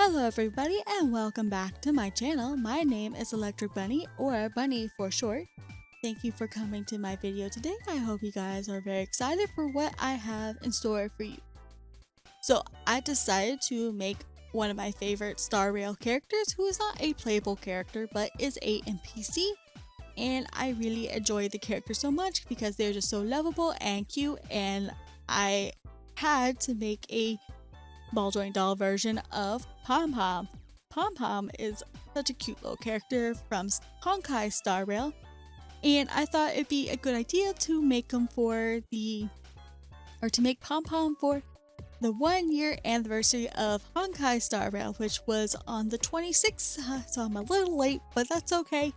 Hello everybody and welcome back to my channel. My name is Electric Bunny, or Bunny for short. Thank you for coming to my video today. I hope you guys are very excited for what I have in store for you. So I decided to make one of my favorite Star Rail characters who is not a playable character but is a NPC. And I really enjoy the character so much because they're just so lovable and cute, and I had to make a ball joint doll version of PomPom. PomPom is such a cute little character from Honkai Star Rail, and I thought it'd be a good idea to make him for to make PomPom for the 1-year anniversary of Honkai Star Rail, which was on the 26th, so I'm a little late, but that's okay.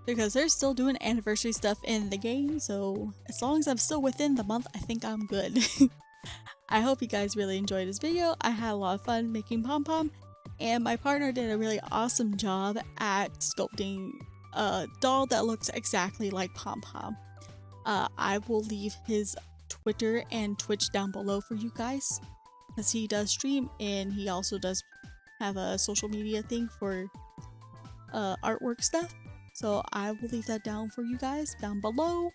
Because they're still doing anniversary stuff in the game, so as long as I'm still within the month, I think I'm good. I hope you guys really enjoyed this video. I had a lot of fun making PomPom, and my partner did a really awesome job at sculpting a doll that looks exactly like PomPom. I will leave his Twitter and Twitch down below for you guys, because he does stream and he also does have a social media thing for artwork stuff. So I will leave that down for you guys down below.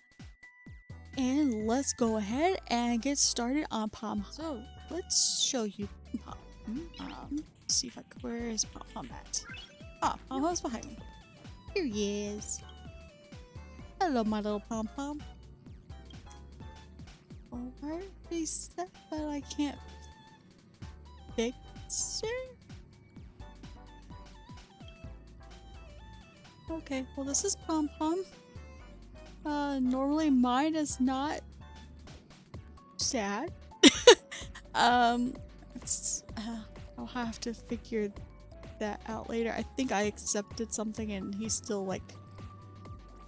And let's go ahead and get started on PomPom. So let's show you PomPom. Let's see if I can. Where is PomPom at? Oh, PomPom's behind me. Here he is. Hello, my little PomPom. Oh, where is that? But I can't fix it. Okay, well this is PomPom. Normally mine is not sad. I'll have to figure that out later. I think I accepted something and he's still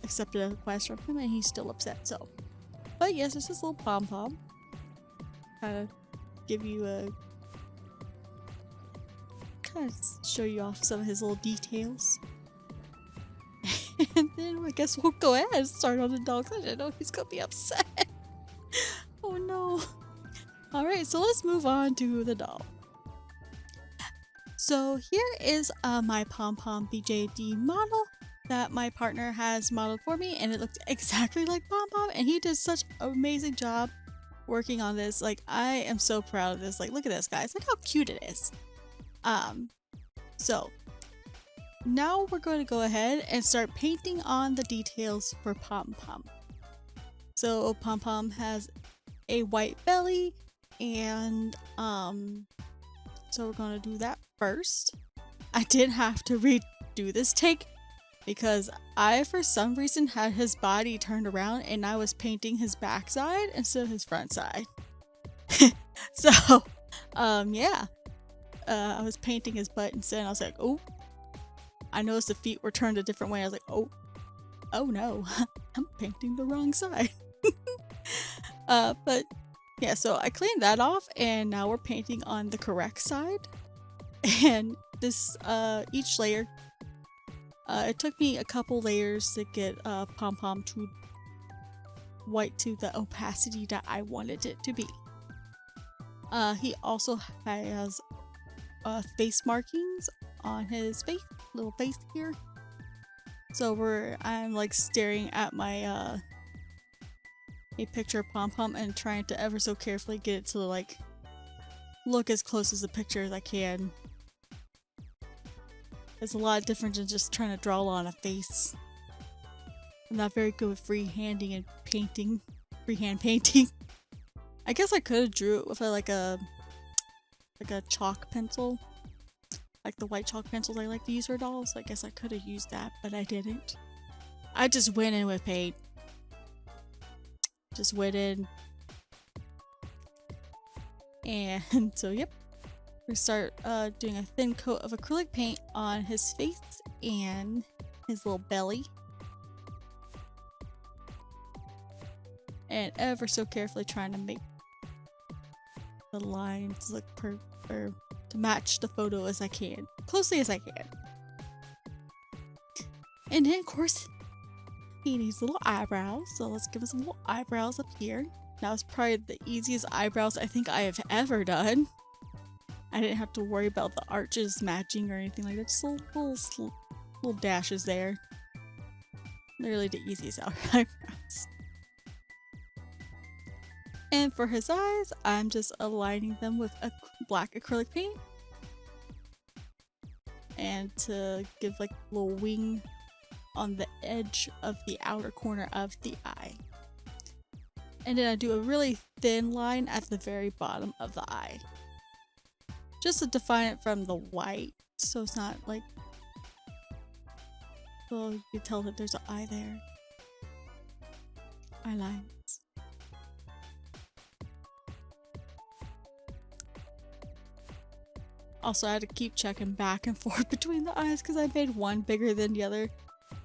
accepted a request from him and he's still upset, so. But yes, it's just a little PomPom. Kind of give you kind of show you off some of his little details. And then I guess we'll go ahead and start on the doll because I know he's gonna be upset. Oh no. Alright, so let's move on to the doll. So here is my PomPom BJD model that my partner has modeled for me, and it looks exactly like PomPom, and he did such an amazing job working on this. Like, I am so proud of this. Like, look at this, guys. Look how cute it is. So now we're going to go ahead and start painting on the details for PomPom. So PomPom has a white belly, and so we're going to do that first. I did have to redo this take because I, for some reason, had his body turned around and I was painting his backside instead of his front side. So, yeah. I was painting his butt instead, and I was like, oh. I noticed the feet were turned a different way. I was like, oh no, I'm painting the wrong side. But yeah, so I cleaned that off, and now we're painting on the correct side. And this, each layer, it took me a couple layers to get PomPom to white to the opacity that I wanted it to be. He also has face markings on his little face here. So I'm like staring at my a picture of PomPom and trying to ever so carefully get it to like look as close as the picture as I can. It's a lot different than just trying to draw on a face. I'm not very good with freehand painting. I guess I could have drew it with like a chalk pencil. Like the white chalk pencils I like to use for dolls. I guess I could have used that, but I didn't. I just went in with paint. Just went in. And so, yep. We start doing a thin coat of acrylic paint on his face and his little belly. And ever so carefully trying to make the lines look to match the photo as I can, closely as I can. And then, of course, he needs little eyebrows, so let's give him some little eyebrows up here. That was probably the easiest eyebrows I think I have ever done. I didn't have to worry about the arches matching or anything like that. Just little dashes there. Literally the easiest eyebrows. And for his eyes, I'm just aligning them with a black acrylic paint. And to give like a little wing on the edge of the outer corner of the eye. And then I do a really thin line at the very bottom of the eye. Just to define it from the white, so it's not like, so you can tell that there's an eye there. Eye lines. Also, I had to keep checking back and forth between the eyes because I made one bigger than the other.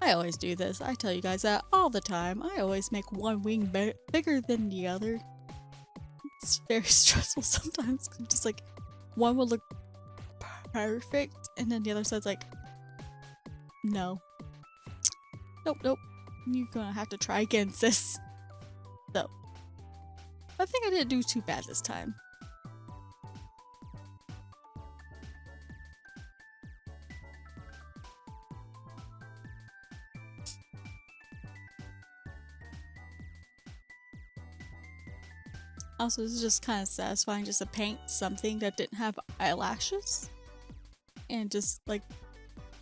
I always do this. I tell you guys that all the time. I always make one wing bigger than the other. It's very stressful sometimes. I'm just like, one will look perfect and then the other side's like, no. Nope. You're gonna have to try again, sis. So, I think I didn't do too bad this time. Also, this is just kind of satisfying just to paint something that didn't have eyelashes. And just like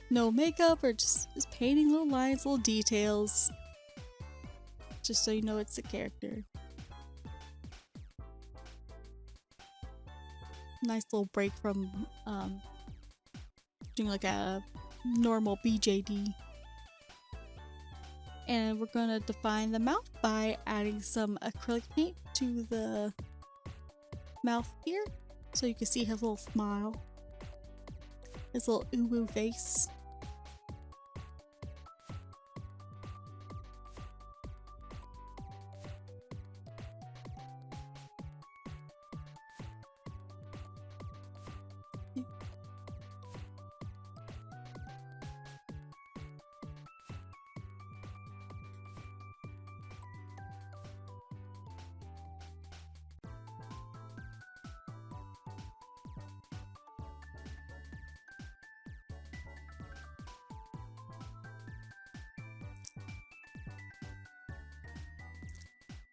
no makeup or just painting little lines, little details. Just so you know it's a character. Nice little break from doing like a normal BJD. And we're gonna define the mouth by adding some acrylic paint to the mouth here. So you can see his little smile. His little uwu face.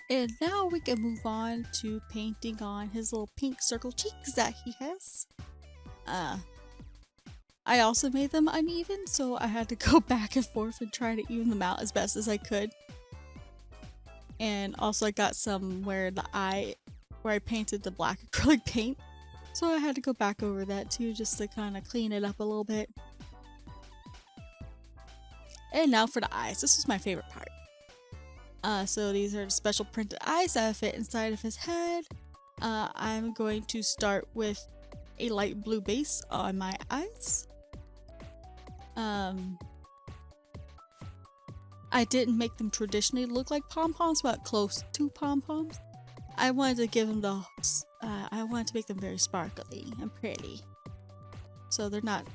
And now we can move on to painting on his little pink circle cheeks that he has. I also made them uneven, so I had to go back and forth and try to even them out as best as I could. And also I got some where I painted the black acrylic paint, so I had to go back over that too just to kind of clean it up a little bit. And now for the eyes. This was my favorite part. So these are the special printed eyes that fit inside of his head. I'm going to start with a light blue base on my eyes. I didn't make them traditionally look like pom-poms, but close to pom-poms. I wanted to give them I wanted to make them very sparkly and pretty. So they're not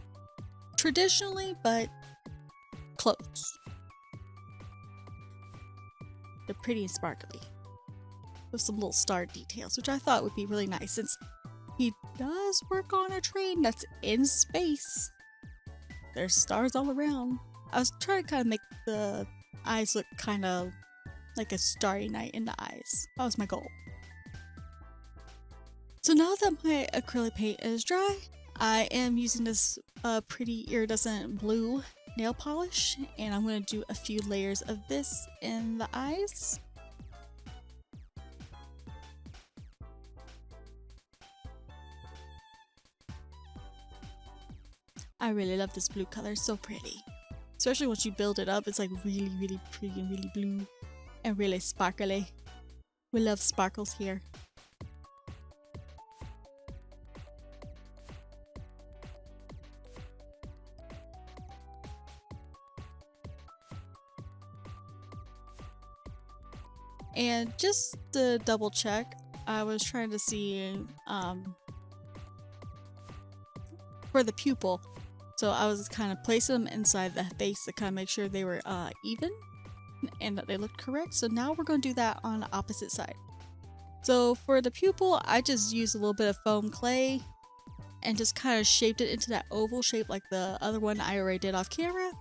traditionally, but close. They're pretty and sparkly with some little star details, which I thought would be really nice since he does work on a train that's in space. There's stars all around. I was trying to kind of make the eyes look kind of like a starry night in the eyes. That was my goal. So now that my acrylic paint is dry, I am using this pretty iridescent blue nail polish, and I'm going to do a few layers of this in the eyes. I really love this blue color, it's so pretty. Especially once you build it up, it's like really, really pretty and really blue and really sparkly. We love sparkles here. And just to double check, I was trying to see for the pupil. So I was kind of placing them inside the face to kind of make sure they were even and that they looked correct. So now we're going to do that on the opposite side. So for the pupil, I just used a little bit of foam clay and just kind of shaped it into that oval shape like the other one I already did off camera.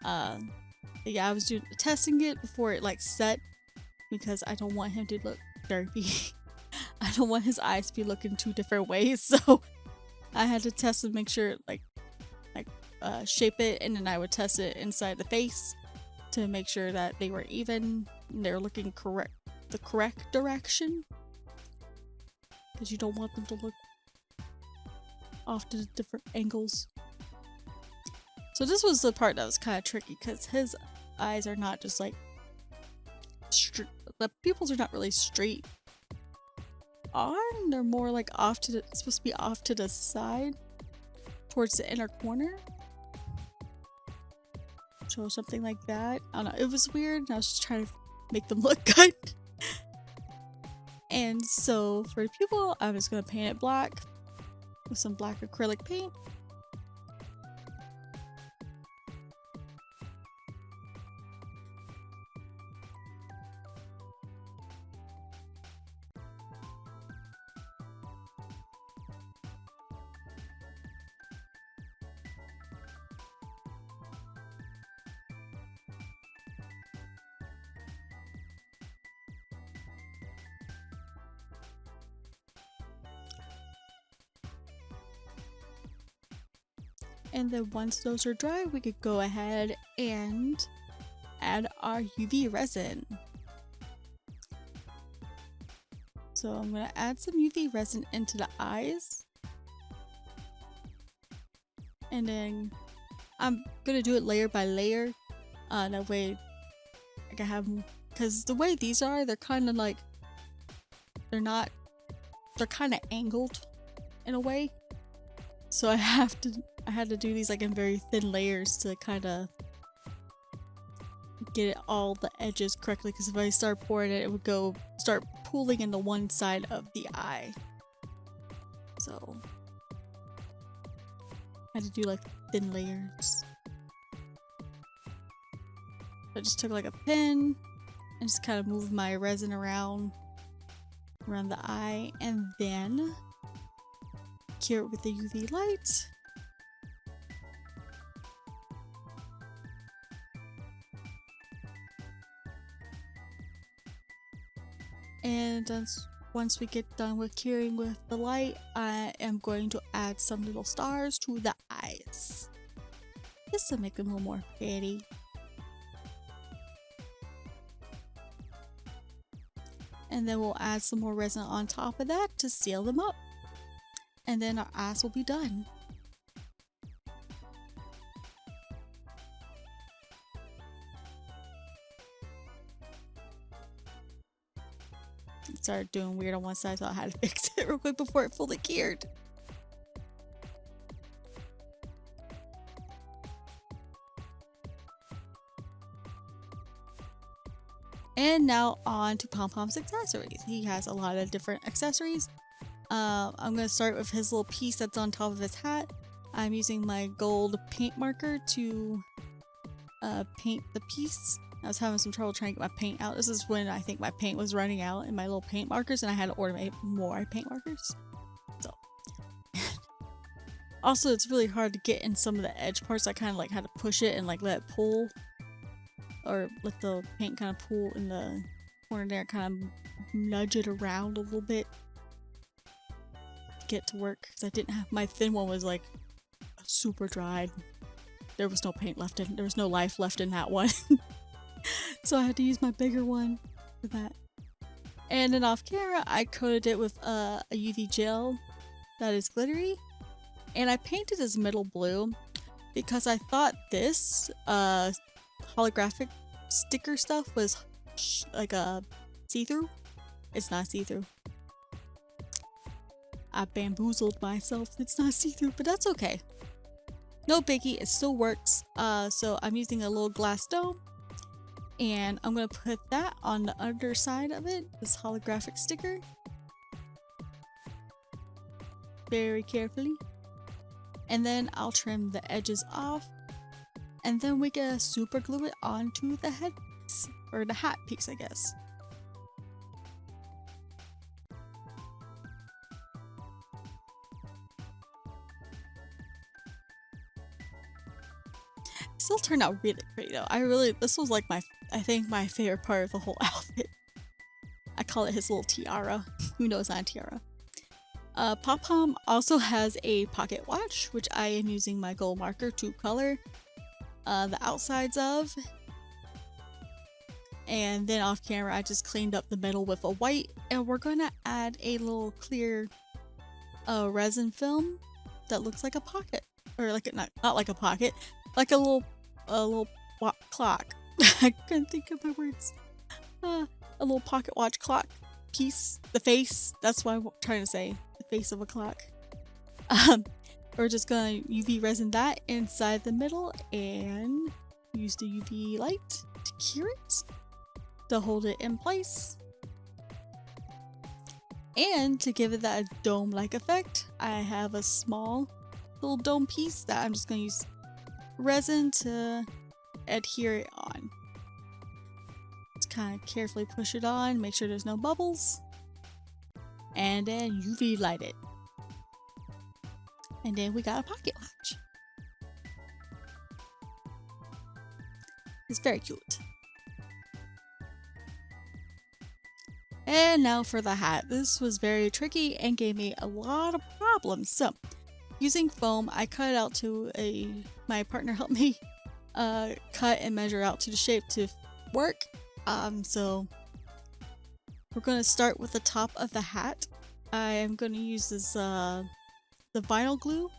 Yeah, I was testing it before it like set because I don't want him to look derpy. I don't want his eyes to be looking two different ways, so I had to test and make sure shape it, and then I would test it inside the face to make sure that they were even and they're looking the correct direction, because you don't want them to look off to different angles. So this was the part that was kind of tricky because his eyes are not just like the pupils are not really straight on, they're more like off to the, supposed to be off to the side towards the inner corner. So something like that. I don't know, it was weird and I was just trying to make them look good. And so for the pupil, I'm just gonna paint it black with some black acrylic paint. And then once those are dry, we could go ahead and add our UV resin. So I'm going to add some UV resin into the eyes. And then I'm going to do it layer by layer. That way I can have, because the way these are, they're kind of like, they're kind of angled in a way. So I had to do these like in very thin layers to kind of get it all the edges correctly, because if I start pouring it, it would start pooling into one side of the eye. So I had to do like thin layers. I just took like a pen and just kind of moved my resin around the eye, and then cure it with the UV light. And once we get done with curing with the light, I am going to add some little stars to the eyes, just to make them a little more pretty. And then we'll add some more resin on top of that to seal them up. And then our eyes will be done. It started doing weird on one side, so I had to fix it real quick before it fully cured. And now on to PomPom's accessories. He has a lot of different accessories. I'm going to start with his little piece that's on top of his hat. I'm using my gold paint marker to paint the piece. I was having some trouble trying to get my paint out. This is when I think my paint was running out in my little paint markers, and I had to order more paint markers. So also, it's really hard to get in some of the edge parts. I kind of like had to push it and like let it pull, or let the paint kind of pull in the corner there, kind of nudge it around a little bit to get to work, because I didn't have, my thin one was like super dried. There was no paint left in, there was no life left in that one. So I had to use my bigger one for that. And then off camera, I coated it with a UV gel that is glittery, and I painted this middle blue because I thought this holographic sticker stuff was like a see-through. It's not see-through. I bamboozled myself. It's not see-through, but that's okay. No biggie, it still works. So I'm using a little glass dome, and I'm gonna put that on the underside of it, this holographic sticker, very carefully. And then I'll trim the edges off, and then we can super glue it onto the head piece, or the hat piece, I guess. still turned out really pretty though. This was like I think my favorite part of the whole outfit. I call it his little tiara. Who knows, not a tiara. PomPom also has a pocket watch, which I am using my gold marker to color the outsides of. And then off camera, I just cleaned up the middle with a white, and we're gonna add a little clear resin film that looks like a pocket, or like not like a pocket, like a little clock. I couldn't think of my words. A little pocket watch clock piece. The face. That's what I'm trying to say. The face of a clock. We're just gonna UV resin that inside the middle and use the UV light to cure it, to hold it in place. And to give it that dome-like effect, I have a small little dome piece that I'm just going to use resin to adhere it on. Just kind of carefully push it on, make sure there's no bubbles, and then UV light it. And then we got a pocket watch. It's very cute. And now for the hat. This was very tricky and gave me a lot of problems. So, using foam, I cut it out to my partner helped me cut and measure out to the shape to work. So we're going to start with the top of the hat. I am going to use this the vinyl glue.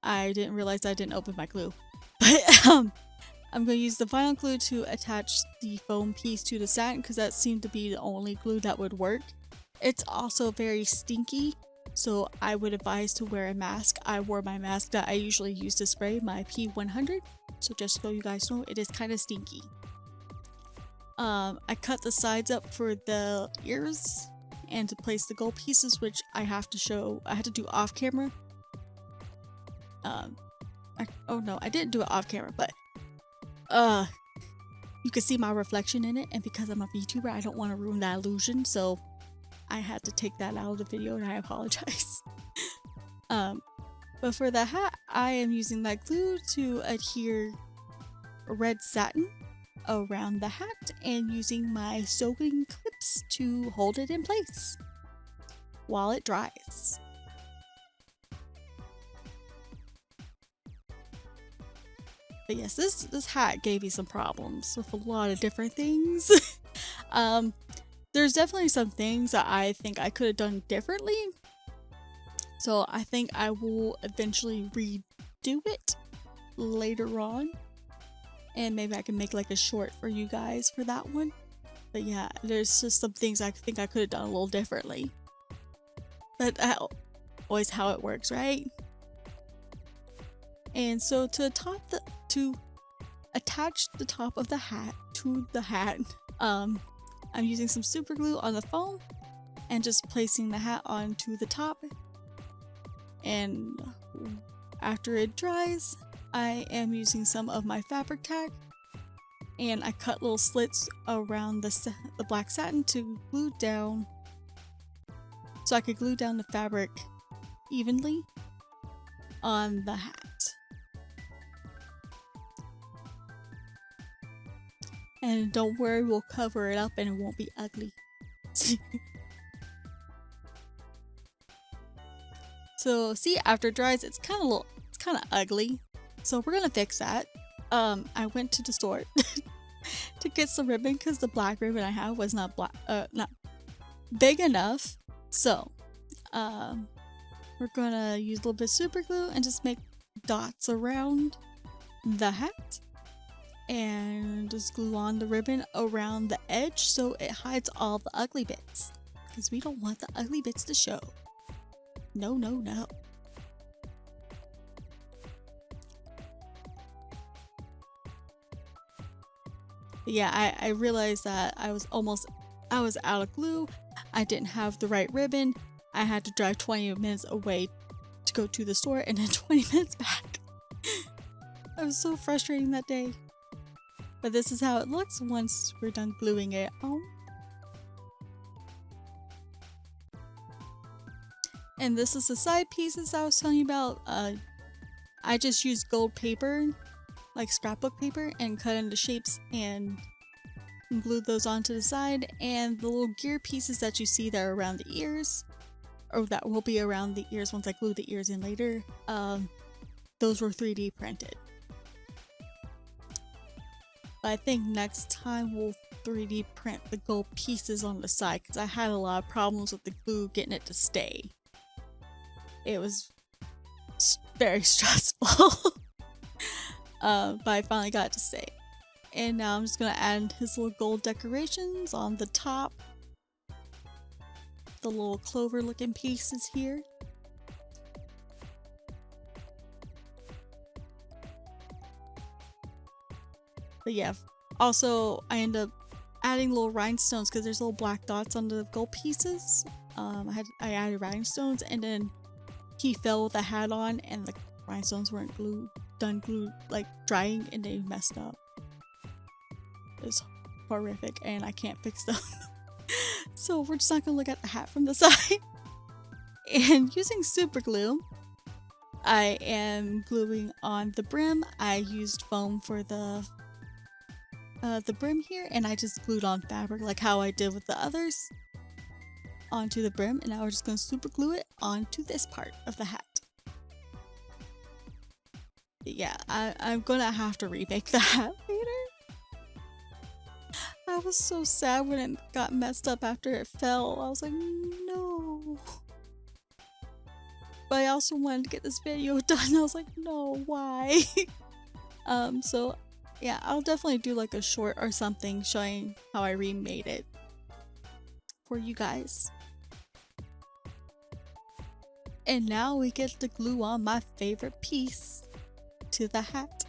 I didn't realize I didn't open my glue. But I'm going to use the vinyl glue to attach the foam piece to the satin because that seemed to be the only glue that would work. It's also very stinky, so I would advise to wear a mask. I wore my mask that I usually use to spray, my P100, so just so you guys know, it is kind of stinky. I cut the sides up for the ears and to place the gold pieces, which I had to do off camera. Oh no, I didn't do it off camera, but you can see my reflection in it, and because I'm a VTuber, I don't want to ruin that illusion, so I had to take that out of the video, and I apologize. But for the hat, I am using that glue to adhere red satin around the hat and using my sewing clips to hold it in place while it dries. But yes, this hat gave me some problems with a lot of different things. There's definitely some things that I think I could have done differently. So I think I will eventually redo it later on. And maybe I can make like a short for you guys for that one. But yeah, there's just some things I think I could have done a little differently. But that's always how it works, right? And so to attach the top of the hat to the hat, I'm using some super glue on the foam and just placing the hat onto the top. And after it dries, I am using some of my fabric tack and I cut little slits around the black satin to glue down, so I could glue down the fabric evenly on the hat. And don't worry, we'll cover it up and it won't be ugly. So see, after it dries, it's kind of ugly. So we're gonna fix that. I went to the store to get some ribbon because the black ribbon I have was not big enough. So we're gonna use a little bit of super glue and just make dots around the hat. And just glue on the ribbon around the edge so it hides all the ugly bits, because we don't want the ugly bits to show. No, no, no. But yeah, I realized that I was out of glue. I didn't have the right ribbon. I had to drive 20 minutes away to go to the store and then 20 minutes back. I was so frustrating that day. But this is how it looks once we're done gluing it on. And this is the side pieces I was telling you about. I just used gold paper, like scrapbook paper and cut into shapes and glue those onto the side. And the little gear pieces that you see that are around the ears, or that will be around the ears once I glue the ears in later, those were 3D printed. But I think next time we'll 3D print the gold pieces on the side, because I had a lot of problems with the glue getting it to stay. It was very stressful. But I finally got it to stay. And now I'm just gonna add his little gold decorations on the top. The little clover looking pieces here. But yeah, also I end up adding little rhinestones because there's little black dots on the gold pieces. I added rhinestones, and then he fell with a hat on and the rhinestones weren't done like drying, and they messed up. It was horrific and I can't fix them. So we're just not gonna look at the hat from the side. And using super glue, I am gluing on the brim. I used foam for the brim here, and I just glued on fabric like how I did with the others onto the brim, and now we're just gonna super glue it onto this part of the hat. But yeah, I'm gonna have to remake the hat later. I was so sad when it got messed up after it fell. I was like, no. But I also wanted to get this video done. I was like, no, why? So yeah, I'll definitely do like a short or something showing how I remade it for you guys. And now we get to glue on my favorite piece to the hat.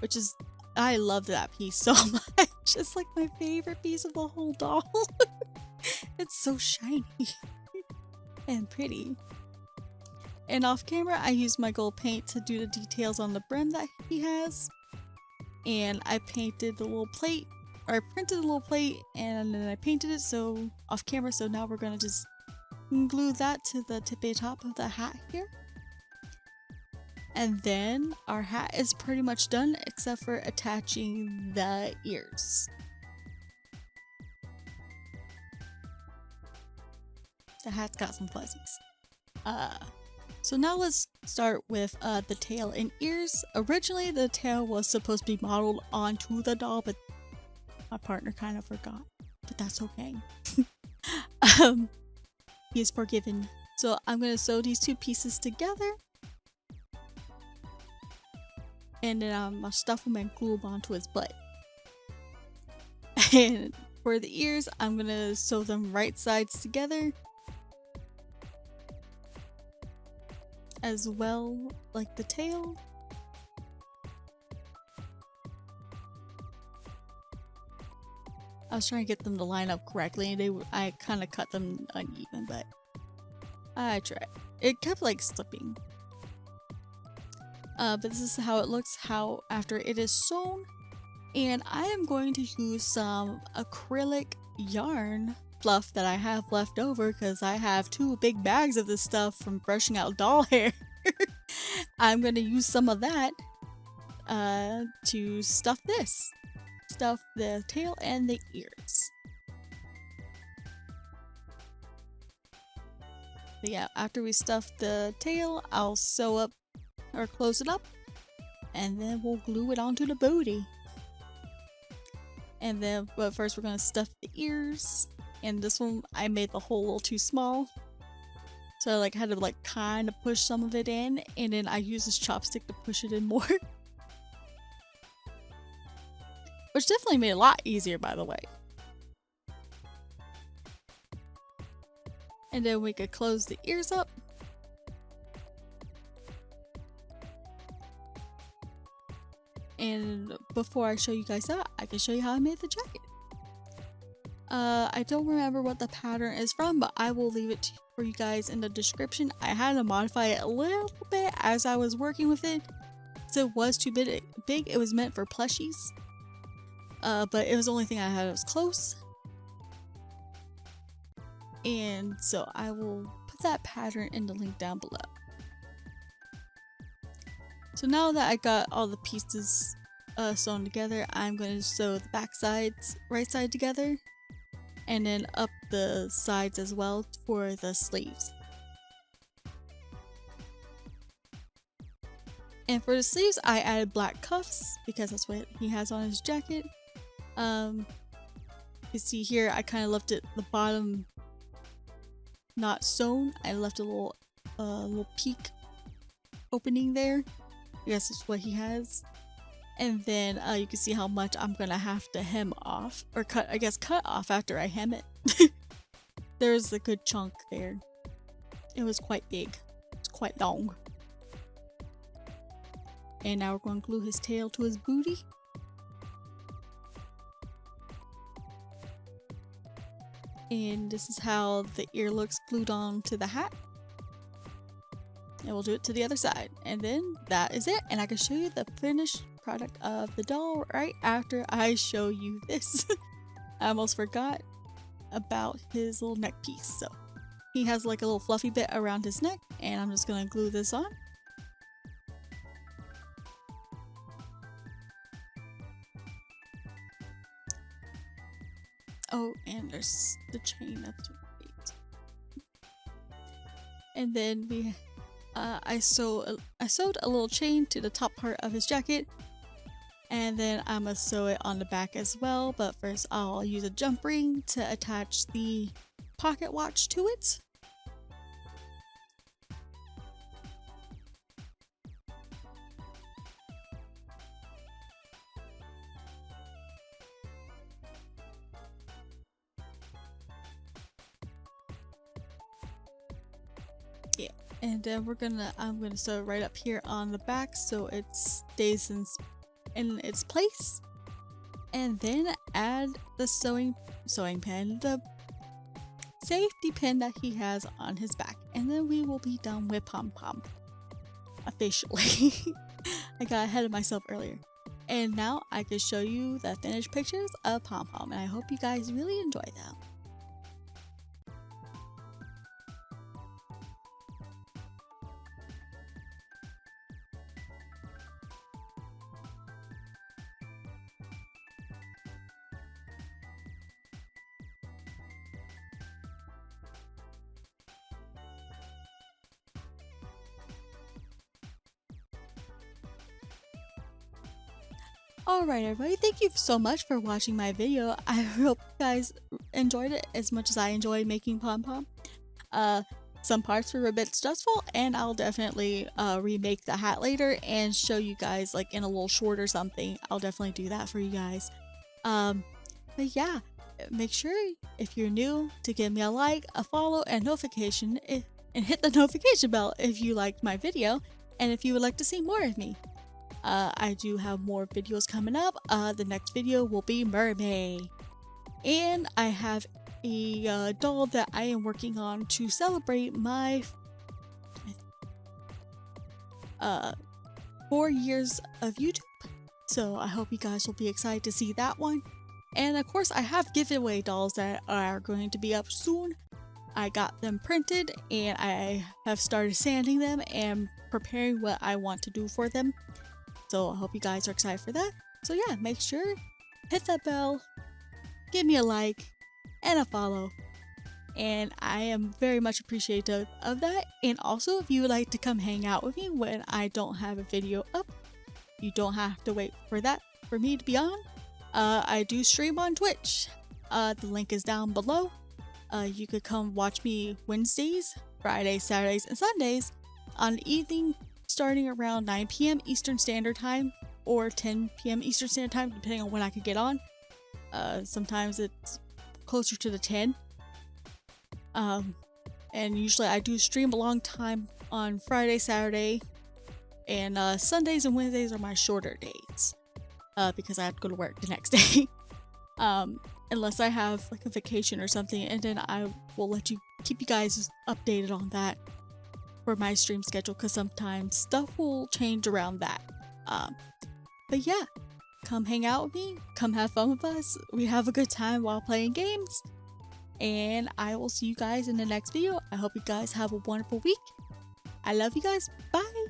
Which is, I love that piece so much. It's like my favorite piece of the whole doll. It's so shiny and pretty. And off camera, I used my gold paint to do the details on the brim that he has. And I painted the little plate, or I printed the little plate, and then I painted it so off camera. So now we're gonna just glue that to the tippy top of the hat here. And then our hat is pretty much done except for attaching the ears. The hat's got some fuzzies. So now let's start with the tail and ears. Originally the tail was supposed to be modeled onto the doll, but my partner kind of forgot. But that's okay. He is forgiven. So I'm going to sew these two pieces together. And then I'll stuff them and glue them onto his butt. And for the ears, I'm going to sew them right sides together. As well, like the tail. I was trying to get them to line up correctly, and I kind of cut them uneven, but I tried. It kept like slipping. But this is how it looks after it is sewn. And I am going to use some acrylic yarn fluff that I have left over because I have 2 big bags of this stuff from brushing out doll hair. I'm going to use some of that to stuff this. Stuff the tail and the ears. But yeah, after we stuff the tail, I'll sew up or close it up, and then we'll glue it onto the booty. And then, but first we're gonna stuff the ears. And this one, I made the hole a little too small, so I like had to like kind of push some of it in, and then I used this chopstick to push it in more. Which definitely made it a lot easier, by the way. And then we could close the ears up. And before I show you guys that, I can show you how I made the jacket. I don't remember what the pattern is from, but I will leave it for you guys in the description. I had to modify it a little bit as I was working with it. So it was too big. It was meant for plushies. But it was the only thing I had that was close. And so I will put that pattern in the link down below. So now that I got all the pieces sewn together, I'm going to sew the back sides right side together and then up the sides as well for the sleeves. And for the sleeves, I added black cuffs because that's what he has on his jacket. You see here, I kind of left it the bottom not sewn. I left a little peak opening there. I guess that's what he has. And then you can see how much I'm gonna have to hem off, or cut off after I hem it. There's a good chunk there. It was quite big. It's quite long. And now we're going to glue his tail to his booty. And this is how the ear looks glued on to the hat. And we'll do it to the other side. And then that is it. And I can show you the finished product of the doll right after I show you this. I almost forgot about his little neck piece. So he has like a little fluffy bit around his neck, and I'm just going to glue this on. Oh, and there's the chain of the weight. And then I sewed a little chain to the top part of his jacket, and then I'm gonna sew it on the back as well. But first, I'll use a jump ring to attach the pocket watch to it. Yeah, and then I'm gonna sew it right up here on the back so it stays in its place, and then add the sewing pin, the safety pin that he has on his back, and then we will be done with PomPom officially. I got ahead of myself earlier, and now I can show you the finished pictures of PomPom, and I hope you guys really enjoy them. Alright everybody, thank you so much for watching my video. I hope you guys enjoyed it as much as I enjoyed making PomPom. Some parts were a bit stressful, and I'll definitely remake the hat later and show you guys like in a little short or something. I'll definitely do that for you guys. But yeah, make sure if you're new to give me a like, a follow, and notification, and hit the notification bell if you liked my video and if you would like to see more of me. I do have more videos coming up. The next video will be Mermaid. And I have a doll that I am working on to celebrate my 4 years of YouTube. So I hope you guys will be excited to see that one. And of course, I have giveaway dolls that are going to be up soon. I got them printed and I have started sanding them and preparing what I want to do for them. So I hope you guys are excited for that. So yeah, make sure, hit that bell, give me a like, and a follow. And I am very much appreciative of that. And also, if you would like to come hang out with me when I don't have a video up, you don't have to wait for that for me to be on. I do stream on Twitch. The link is down below. You could come watch me Wednesdays, Fridays, Saturdays, and Sundays on the evening, starting around 9 p.m. Eastern Standard Time or 10 p.m. Eastern Standard Time, depending on when I could get on. Sometimes it's closer to the 10. And usually I do stream a long time on Friday, Saturday, and Sundays and Wednesdays are my shorter days because I have to go to work the next day. Unless I have like a vacation or something, and then I will keep you guys updated on that for my stream schedule, because sometimes stuff will change around that. But yeah, come hang out with me, come have fun with us. We have a good time while playing games, and I will see you guys in the next video. I hope you guys have a wonderful week. I love you guys. Bye.